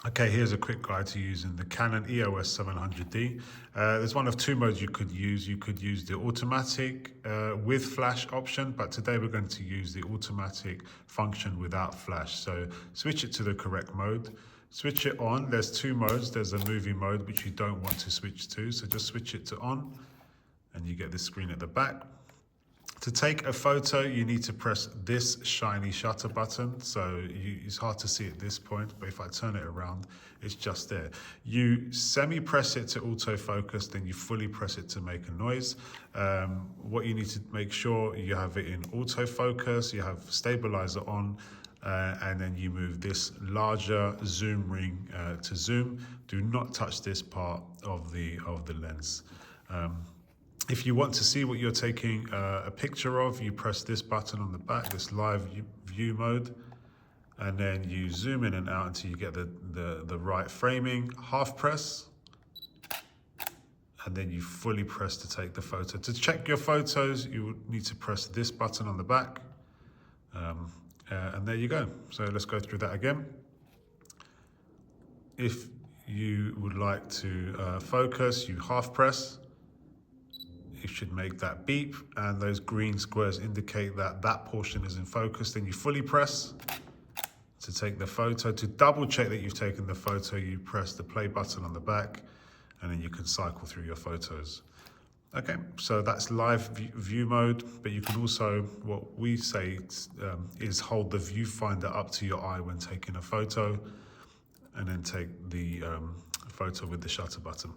Okay, here's a quick guide to using the Canon EOS 700D. There's one of two modes you could use. You could use the automatic with flash option, but today we're going to use the automatic function without flash. So switch it to the correct mode. Switch it on. There's two modes. There's a movie mode, which you don't want to switch to. So just switch it to on, and you get this screen at the back. To take a photo, you need to press this shiny shutter button. So it's hard to see at this point, but if I turn it around, it's just there. You semi-press it to autofocus, then you fully press it to make a noise. What you need to make sure you have it in autofocus, you have stabilizer on, and then you move this larger zoom ring to zoom. Do not touch this part of the lens. If you want to see what you're taking a picture of, you press this button on the back, this live view mode, and then you zoom in and out until you get the right framing. Half press, and then you fully press to take the photo. To check your photos, you would need to press this button on the back, and there you go. So let's go through that again. If you would like to focus, you half press. You should make that beep, and those green squares indicate that that portion is in focus. Then you fully press to take the photo. To double check that you've taken the photo, you press the play button on the back, and then you can cycle through your photos. Okay, so that's live view mode, but you can also, what we say is hold the viewfinder up to your eye when taking a photo, and then take the photo with the shutter button.